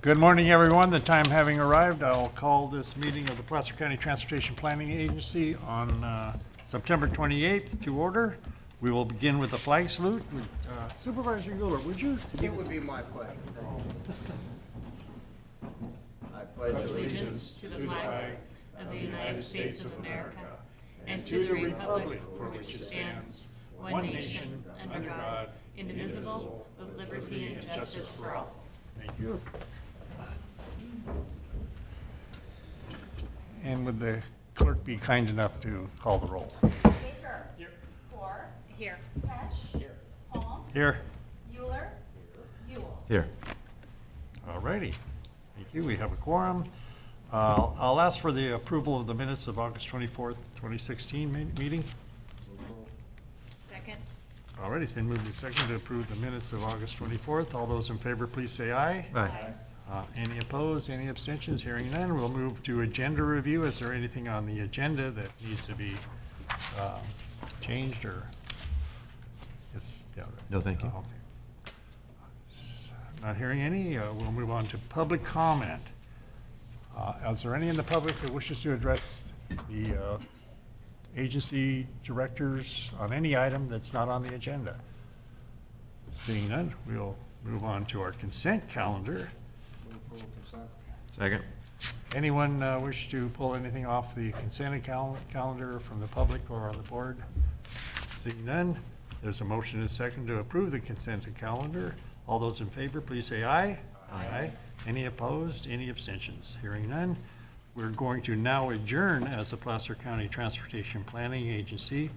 Good morning, everyone. The time having arrived, I'll call this meeting of the Placer County Transportation Planning Agency on September 28th to order. We will begin with the flag salute. Supervisor Guler, would you? It would be my pleasure. I pledge allegiance to the flag of the United States of America and to the republic for which it stands, one nation, under God, indivisible, with liberty and justice for all. Thank you. And would the clerk be kind enough to call the roll? Baker. Here. Core. Here. Pesh. Here. Holmes. Here. Euler. Ewell. Here. All righty. Thank you. We have a quorum. I'll ask for the approval of the minutes of August 24th, 2016 meeting. Second. All right, it's been moved and seconded to approve the minutes of August 24th. All those in favor, please say aye. Aye. Any opposed, any abstentions? Hearing none, we'll move to agenda review. Is there anything on the agenda that needs to be changed or? Yes, yeah. No, thank you. Okay. Not hearing any, we'll move on to public comment. Is there any in the public that wishes to address the agency directors on any item that's not on the agenda? Seeing none, we'll move on to our consent calendar. Second. Anyone wish to pull anything off the consent calendar from the public or on the board? Seeing none, there's a motion and a second to approve the consent calendar. All those in favor, please say aye. Aye. Any opposed, any abstentions? Hearing none, we're going to now adjourn as the Placer County Transportation Planning Agency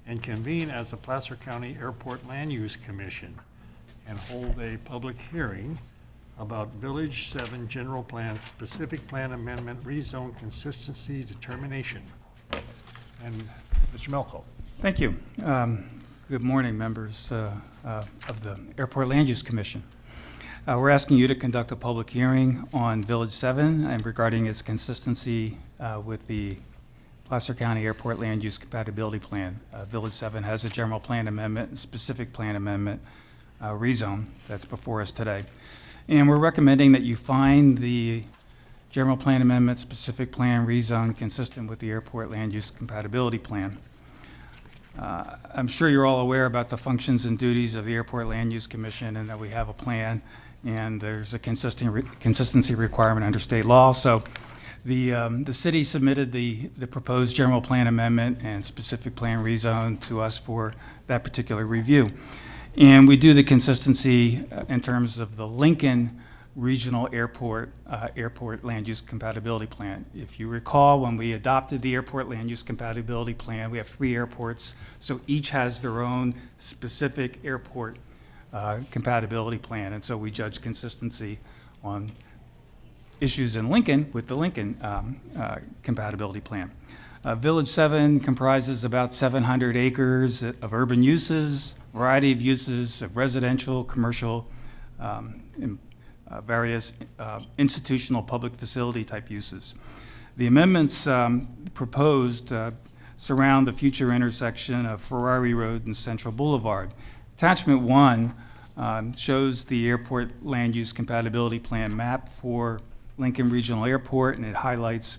and convene as the Placer County Airport Land Use Commission and hold a public hearing about Village 7 General Plan Specific Plan Amendment Rezone Consistency Determination. And Mr. Melko. Thank you. Good morning, members of the Airport Land Use Commission. We're asking you to conduct a public hearing on Village 7 and regarding its consistency with the Placer County Airport Land Use Compatibility Plan. Village 7 has a general plan amendment and specific plan amendment rezone that's before us today. And we're recommending that you find the general plan amendment, specific plan rezone consistent with the Airport Land Use Compatibility Plan. I'm sure you're all aware about the functions and duties of the Airport Land Use Commission and that we have a plan and there's a consistency requirement under state law. So the city submitted the proposed general plan amendment and specific plan rezone to us for that particular review. And we do the consistency in terms of the Lincoln Regional Airport Land Use Compatibility Plan. If you recall, when we adopted the Airport Land Use Compatibility Plan, we have 3 airports, so each has their own specific airport compatibility plan, and so we judge consistency on issues in Lincoln with the Lincoln compatibility plan. Village 7 comprises about 700 acres of urban uses, variety of uses of residential, commercial, and various institutional public facility type uses. The amendments proposed surround the future intersection of Ferrari Road and Central Boulevard. Attachment 1 shows the Airport Land Use Compatibility Plan map for Lincoln Regional Airport, and it highlights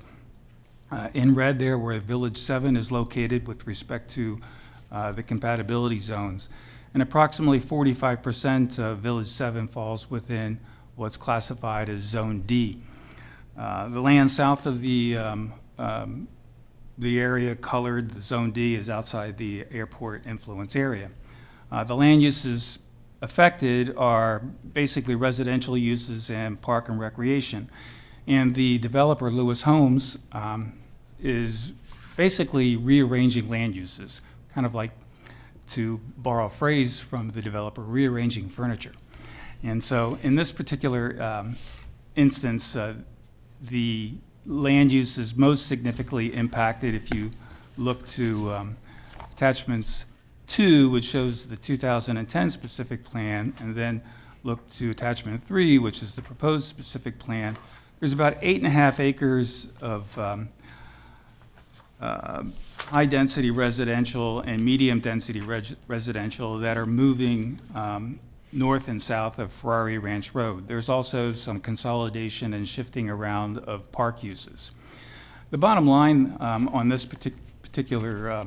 in red there where Village 7 is located with respect to the compatibility zones. And approximately 45% of Village 7 falls within what's classified as Zone D. The land south of the area colored, the Zone D, is outside the airport influence area. The land uses affected are basically residential uses and park and recreation. And the developer, Lewis Homes, is basically rearranging land uses, kind of like, to borrow a phrase from the developer, rearranging furniture. And so in this particular instance, the land use is most significantly impacted if you look to attachments 2, which shows the 2010 specific plan, and then look to attachment 3, which is the proposed specific plan. There's about 8.5 acres of high-density residential and medium-density residential that are moving north and south of Ferrari Ranch Road. There's also some consolidation and shifting around of park uses. The bottom line on this particular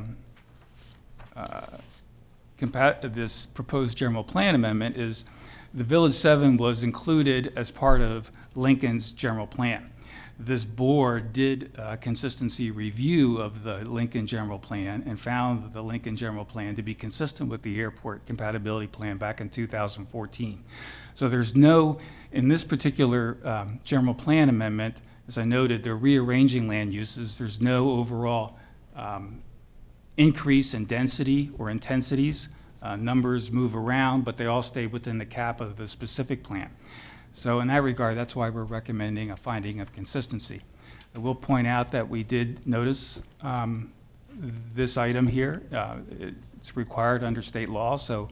this proposed general plan amendment is the Village 7 was included as part of Lincoln's general plan. This board did a consistency review of the Lincoln General Plan and found the Lincoln General Plan to be consistent with the airport compatibility plan back in 2014. So there's no, in this particular general plan amendment, as I noted, they're rearranging land uses. There's no overall increase in density or intensities. Numbers move around, but they all stay within the cap of the specific plan. So in that regard, that's why we're recommending a finding of consistency. I will point out that we did notice this item here. It's required under state law, so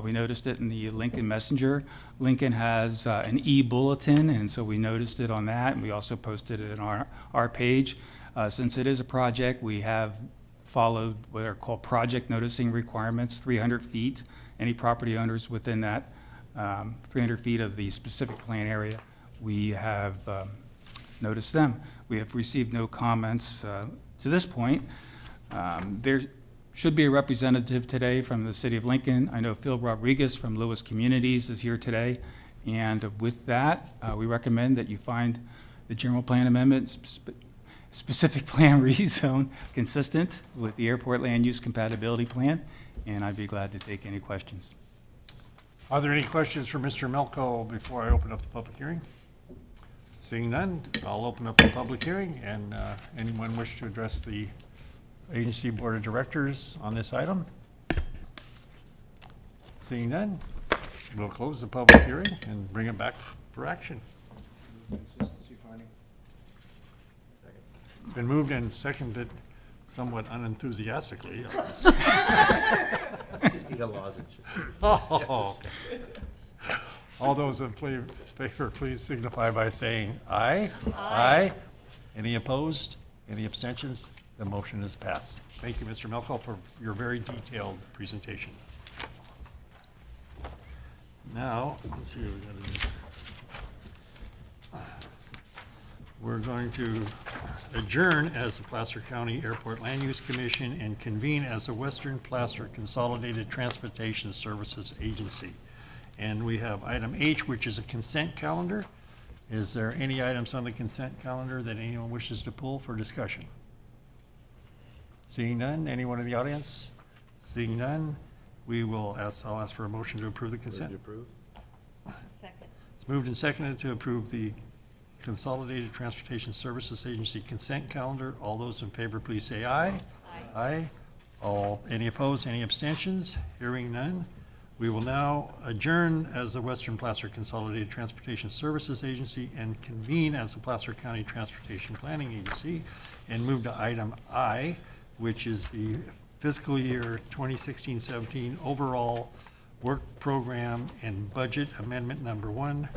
we noticed it in the Lincoln Messenger. Lincoln has an e-bulletin, and so we noticed it on that, and we also posted it on our page. Since it is a project, we have followed what are called project noticing requirements, 300 feet. Any property owners within that 300 feet of the specific plan area, we have noticed them. We have received no comments to this point. There should be a representative today from the City of Lincoln. I know Phil Rodriguez from Lewis Communities is here today. And with that, we recommend that you find the general plan amendment, specific plan rezone consistent with the airport land use compatibility plan. And I'd be glad to take any questions. Are there any questions for Mr. Melko before I open up the public hearing? Seeing none, I'll open up the public hearing, and anyone wish to address the agency board of directors on this item? Seeing none, we'll close the public hearing and bring it back for action. Consistency finding. It's been moved and seconded somewhat unenthusiastically. Just need a lozenge. Oh. All those in favor, please signify by saying aye. Aye. Any opposed? Any abstentions? The motion is passed. Thank you, Mr. Melko, for your very detailed presentation. Now, let's see what we got to do. We're going to adjourn as the Placer County Airport Land Use Commission and convene as the Western Placer Consolidated Transportation Services Agency. And we have item H, which is a consent calendar. Is there any items on the consent calendar that anyone wishes to pull for discussion? Seeing none, anyone in the audience? Seeing none, I'll ask for a motion to approve the consent. Second. It's moved and seconded to approve the Consolidated Transportation Services Agency consent calendar. All those in favor, please say aye. Aye. Aye. Any opposed, any abstentions? Hearing none. We will now adjourn as the Western Placer Consolidated Transportation Services Agency and convene as the Placer County Transportation Planning Agency and move to item I, which is the fiscal year 2016-17 overall work program and budget amendment number 1.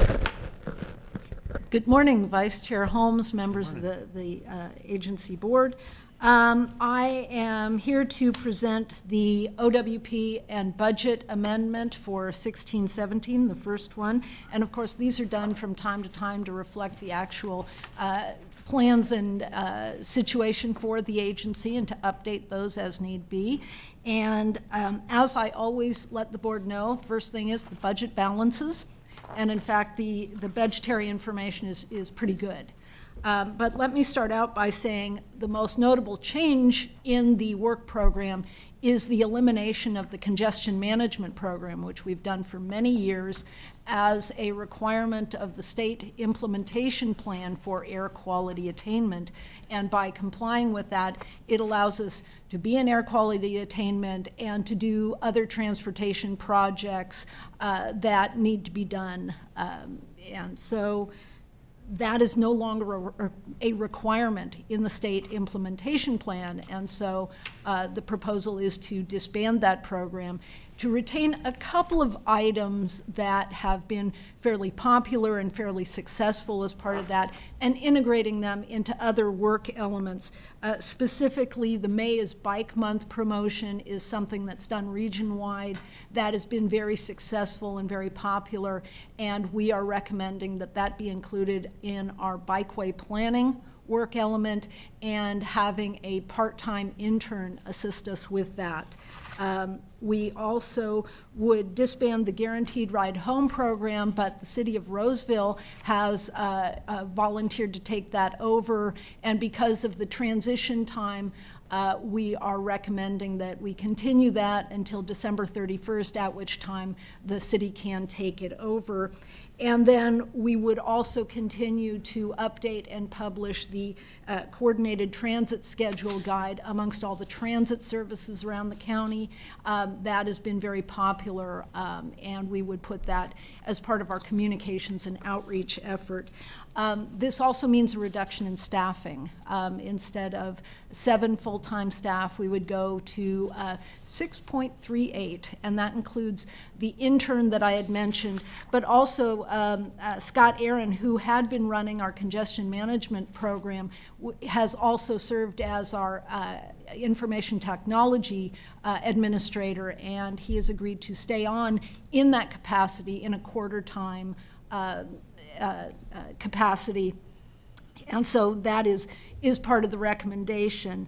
Good morning, Vice Chair Holmes, members of the agency board. I am here to present the OWP and budget amendment for 16-17, the first one. And of course, these are done from time to time to reflect the actual plans and situation for the agency and to update those as need be. And as I always let the board know, the first thing is the budget balances. And in fact, the budgetary information is pretty good. But let me start out by saying the most notable change in the work program is the elimination of the congestion management program, which we've done for many years as a requirement of the state implementation plan for air quality attainment. And by complying with that, it allows us to be in air quality attainment and to do other transportation projects that need to be done. And so that is no longer a requirement in the state implementation plan, and so the proposal is to disband that program to retain a couple of items that have been fairly popular and fairly successful as part of that, and integrating them into other work elements. Specifically, the May is Bike Month promotion is something that's done region-wide that has been very successful and very popular, and we are recommending that that be included in our bikeway planning work element and having a part-time intern assist us with that. We also would disband the Guaranteed Ride Home program, but the city of Roseville has volunteered to take that over, and because of the transition time, we are recommending that we continue that until December 31st, at which time the city can take it over. And then we would also continue to update and publish the coordinated transit schedule guide amongst all the transit services around the county. That has been very popular, and we would put that as part of our communications and outreach effort. This also means a reduction in staffing. Instead of 7 full-time staff, we would go to 6.38, and that includes the intern that I had mentioned, but also Scott Aaron, who had been running our congestion management program, has also served as our information technology administrator, and he has agreed to stay on in that capacity in a quarter-time capacity, and so that is part of the recommendation.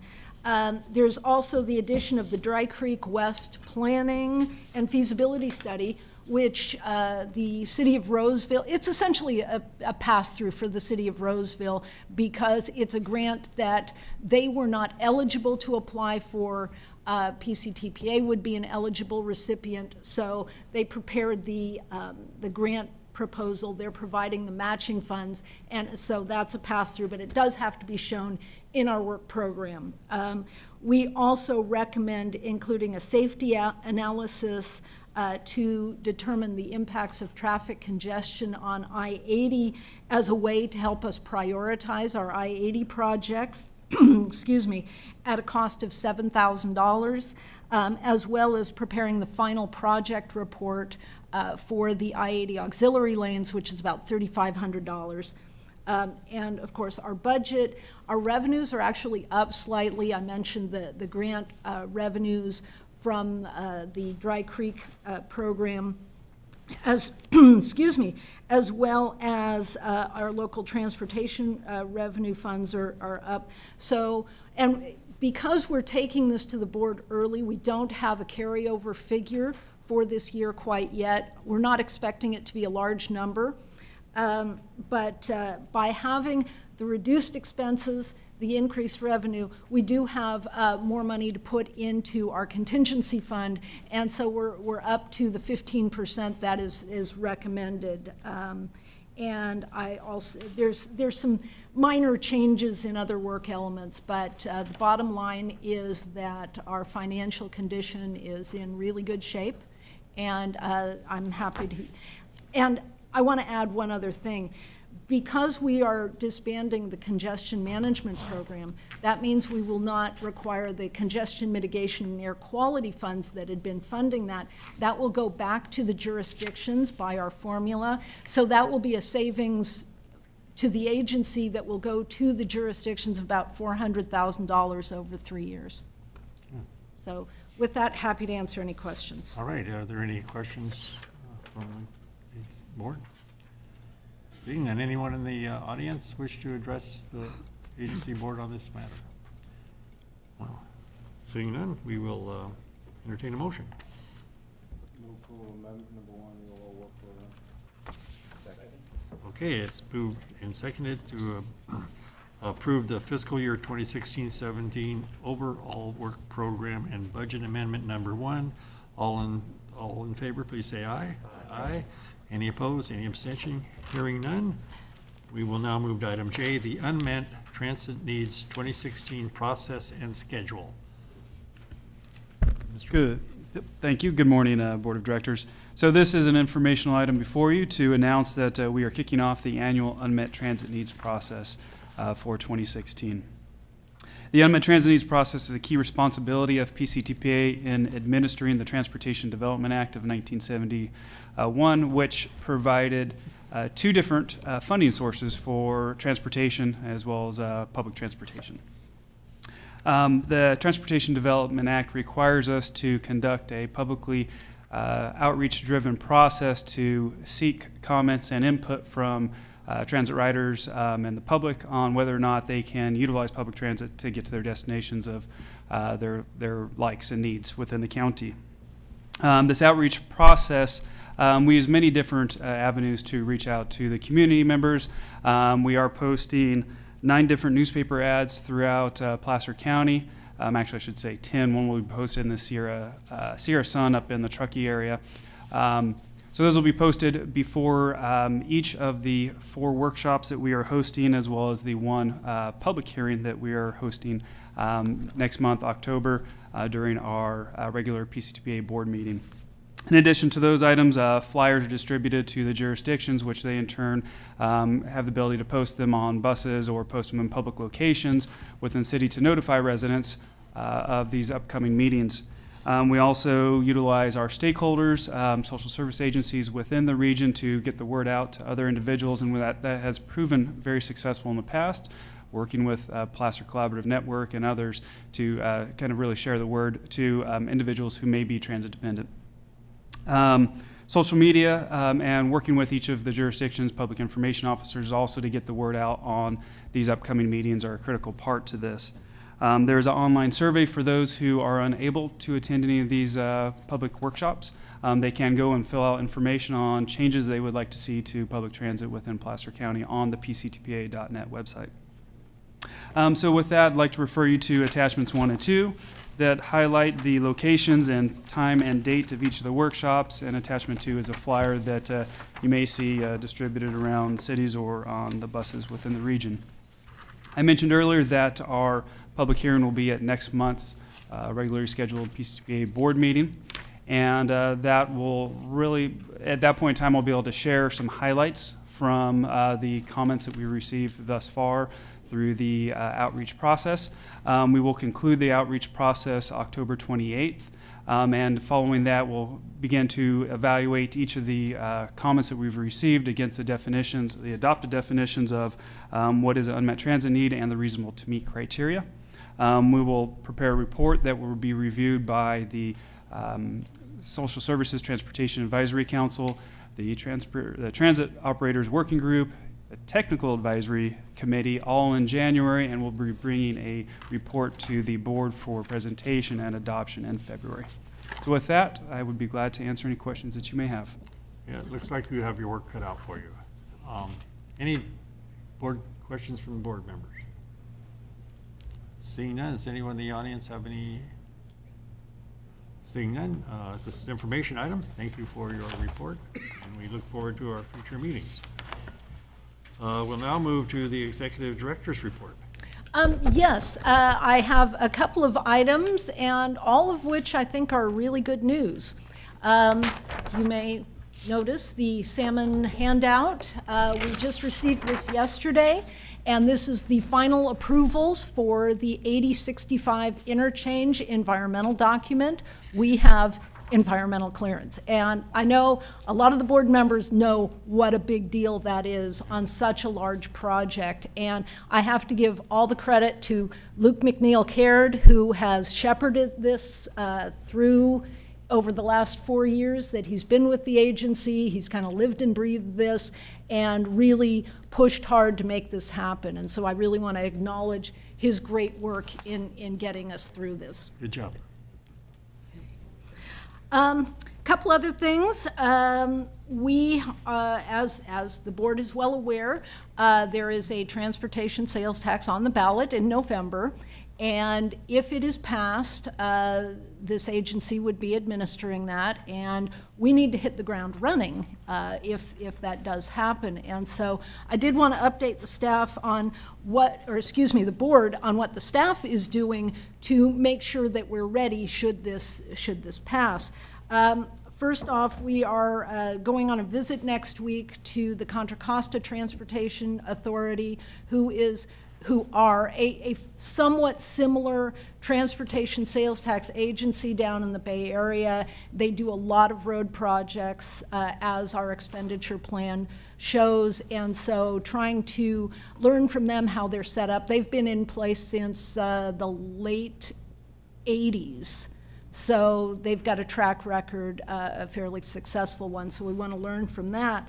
There's also the addition of the Dry Creek West Planning and Feasibility Study, which the city of Roseville, it's essentially a pass-through for the city of Roseville because it's a grant that they were not eligible to apply for. PCTPA would be an eligible recipient, so they prepared the grant proposal. They're providing the matching funds, and so that's a pass-through, but it does have to be shown in our work program. We also recommend including a safety analysis to determine the impacts of traffic congestion on I-80 as a way to help us prioritize our I-80 projects, excuse me, at a cost of $7,000, as well as preparing the final project report for the I-80 auxiliary lanes, which is about $3,500. And of course, our budget, our revenues are actually up slightly. I mentioned the grant revenues from the Dry Creek program, as excuse me, as well as our local transportation revenue funds are up. So, and because we're taking this to the board early, we don't have a carryover figure for this year quite yet. We're not expecting it to be a large number, but by having the reduced expenses, the increased revenue, we do have more money to put into our contingency fund, and so we're up to the 15% that is recommended. And I also, there's some minor changes in other work elements, but the bottom line is that our financial condition is in really good shape, and I'm happy to, and I want to add one other thing. Because we are disbanding the congestion management program, that means we will not require the congestion mitigation and air quality funds that had been funding that. That will go back to the jurisdictions by our formula. So that will be a savings to the agency that will go to the jurisdictions of about $400,000 over 3 years. So with that, happy to answer any questions. All right, are there any questions from the board? Seeing none, anyone in the audience wish to address the agency board on this matter? Well, seeing none, we will entertain a motion. Move approval of amendment number 1, the overall work program. Second. Okay, it's moved and seconded to approve the fiscal year 2016-17 overall work program and budget amendment number 1. All in favor, please say aye. Aye. Any opposed, any abstention? Hearing none, we will now move to item J, the unmet transit needs 2016 process and schedule. Mr. Good. Thank you. Good morning, Board of Directors. So this is an informational item before you to announce that we are kicking off the annual unmet transit needs process for 2016. The unmet transit needs process is a key responsibility of PCTPA in administering the Transportation Development Act of 1971, which provided two different funding sources for transportation as well as public transportation. The Transportation Development Act requires us to conduct a publicly outreach-driven process to seek comments and input from transit riders and the public on whether or not they can utilize public transit to get to their destinations of their likes and needs within the county. This outreach process, we use many different avenues to reach out to the community members. We are posting 9 different newspaper ads throughout Placer County. Actually, I should say 10. One will be posted in the Sierra Sun up in the Truckee area. So those will be posted before each of the 4 workshops that we are hosting, as well as the one public hearing that we are hosting next month, October, during our regular PCTPA board meeting. In addition to those items, flyers are distributed to the jurisdictions, which they in turn have the ability to post them on buses or post them in public locations within the city to notify residents of these upcoming meetings. We also utilize our stakeholders, social service agencies within the region to get the word out to other individuals, and that has proven very successful in the past, working with Placer Collaborative Network and others to kind of really share the word to individuals who may be transit dependent. Social media and working with each of the jurisdictions' public information officers also to get the word out on these upcoming meetings are a critical part to this. There's an online survey for those who are unable to attend any of these public workshops. They can go and fill out information on changes they would like to see to public transit within Placer County on the PCTPA.net website. So with that, I'd like to refer you to attachments 1 and 2 that highlight the locations and time and date of each of the workshops, and attachment 2 is a flyer that you may see distributed around cities or on the buses within the region. I mentioned earlier that our public hearing will be at next month's regularly scheduled PCTPA board meeting, and that will really, at that point in time, I'll be able to share some highlights from the comments that we received thus far through the outreach process. We will conclude the outreach process October 28th, and following that, we'll begin to evaluate each of the comments that we've received against the definitions, the adopted definitions of what is an unmet transit need and the reasonable to meet criteria. We will prepare a report that will be reviewed by the Social Services Transportation Advisory Council, the Transit Operators Working Group, a Technical Advisory Committee, all in January, and we'll be bringing a report to the board for presentation and adoption in February. So with that, I would be glad to answer any questions that you may have. Yeah, it looks like you have your work cut out for you. Any board questions from board members? Seeing none, does anyone in the audience have any? Seeing none, this is an information item. Thank you for your report, and we look forward to our future meetings. We'll now move to the Executive Director's report. Yes, I have a couple of items, and all of which I think are really good news. You may notice the salmon handout. We just received this yesterday, and this is the final approvals for the 8065 interchange environmental document. We have environmental clearance. And I know a lot of the board members know what a big deal that is on such a large project. And I have to give all the credit to Luke McNeil-Caird, who has shepherded this through over the last 4 years that he's been with the agency. He's kind of lived and breathed this and really pushed hard to make this happen. And so I really want to acknowledge his great work in getting us through this. Good job. Couple other things. We, as the board is well aware, there is a transportation sales tax on the ballot in November. And if it is passed, this agency would be administering that, and we need to hit the ground running if that does happen. And so I did want to update the staff on the board on what the staff is doing to make sure that we're ready should this pass. First off, we are going on a visit next week to the Contra Costa Transportation Authority, who is who are a somewhat similar transportation sales tax agency down in the Bay Area. They do a lot of road projects, as our expenditure plan shows, and so trying to learn from them how they're set up. They've been in place since the late 80s. So they've got a track record, a fairly successful one, so we want to learn from that.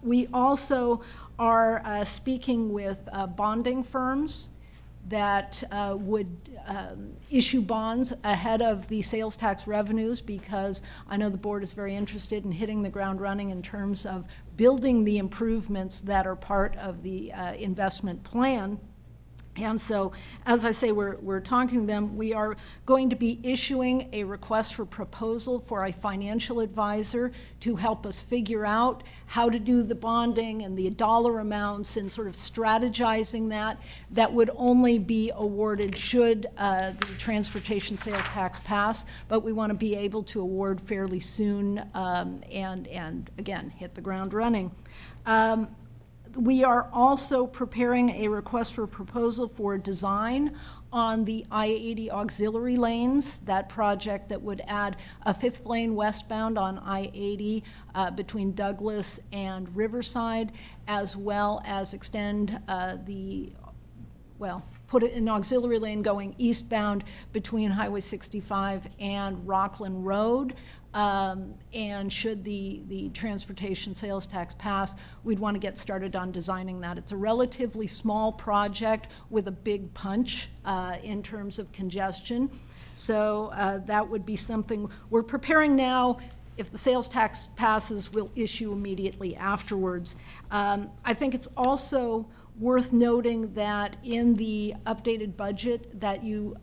We also are speaking with bonding firms that would issue bonds ahead of the sales tax revenues, because I know the board is very interested in hitting the ground running in terms of building the improvements that are part of the investment plan. And so, as I say, we're talking to them. We are going to be issuing a request for proposal for a financial advisor to help us figure out how to do the bonding and the dollar amounts and sort of strategizing that. That would only be awarded should the transportation sales tax pass, but we want to be able to award fairly soon and again, hit the ground running. We are also preparing a request for proposal for design on the I-80 auxiliary lanes, that project that would add a fifth lane westbound on I-80 between Douglas and Riverside, as well as extend put an auxiliary lane going eastbound between Highway 65 and Rockland Road. And should the transportation sales tax pass, we'd want to get started on designing that. It's a relatively small project with a big punch in terms of congestion. So that would be something we're preparing now. If the sales tax passes, we'll issue immediately afterwards. I think it's also worth noting that in the updated budget that you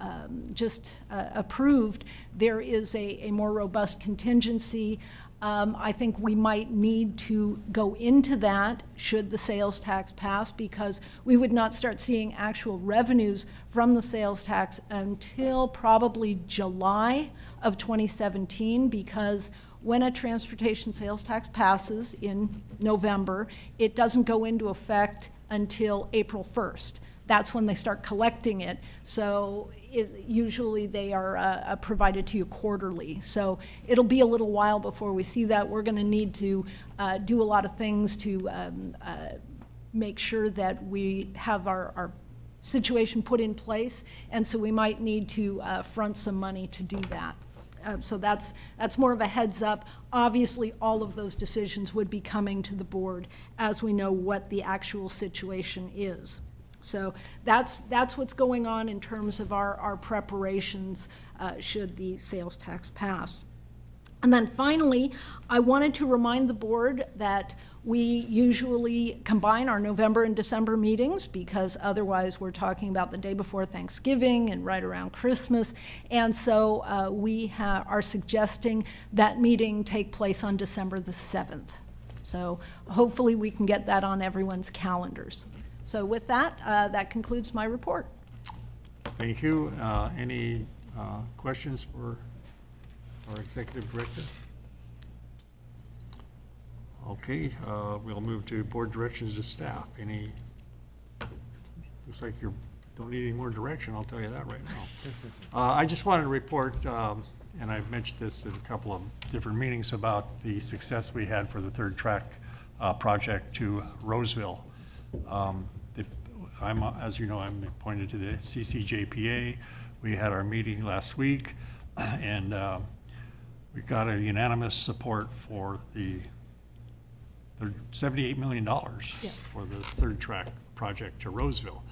just approved, there is a more robust contingency. I think we might need to go into that should the sales tax pass, because we would not start seeing actual revenues from the sales tax until probably July of 2017, because when a transportation sales tax passes in November, it doesn't go into effect until April 1st. That's when they start collecting it. So usually they are provided to you quarterly. So it'll be a little while before we see that. We're going to need to do a lot of things to make sure that we have our situation put in place. And so we might need to front some money to do that. So that's more of a heads up. Obviously, all of those decisions would be coming to the board as we know what the actual situation is. So that's what's going on in terms of our preparations should the sales tax pass. And then finally, I wanted to remind the board that we usually combine our November and December meetings, because otherwise we're talking about the day before Thanksgiving and right around Christmas. And so we are suggesting that meeting take place on December the 7th. So hopefully we can get that on everyone's calendars. So with that, that concludes my report. Thank you. Any questions for our Executive Director? Okay, we'll move to board directions to staff. Looks like you don't need any more direction, I'll tell you that right now. I just wanted to report, and I've mentioned this in a couple of different meetings, about the success we had for the third track project to Roseville. As you know, I'm appointed to the PCTPA. We had our meeting last week, and we got a unanimous support for the $78 million for the third track project to Roseville.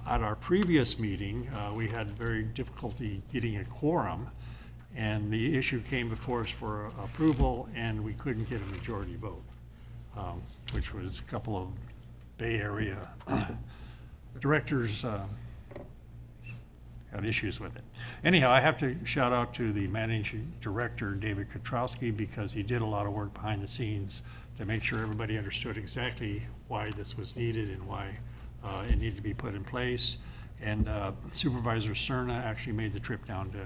At our previous meeting, we had very difficulty getting a quorum, and the issue came before us for approval, and we couldn't get a majority vote, which was a couple of Bay Area directors had issues with it. Anyhow, I have to shout out to the managing director, David Kotrowski, because he did a lot of work behind the scenes to make sure everybody understood exactly why this was needed and why it needed to be put in place. And Supervisor Cerna actually made the trip down to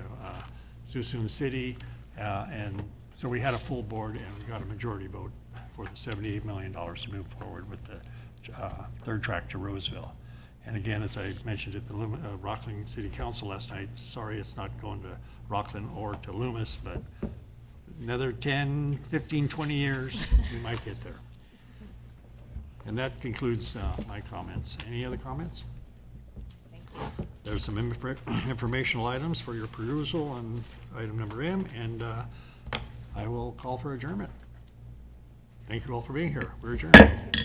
Suisun City, and so we had a full board, and we got a majority vote for the $78 million to move forward with the third track to Roseville. And again, as I mentioned at the Rockland City Council last night, sorry it's not going to Rockland or to Loomis, but another 10, 15, 20 years, we might get there. And that concludes my comments. Any other comments? There's some informational items for your perusal on item number M, and I will call for adjournment. Thank you all for being here. We're adjourned.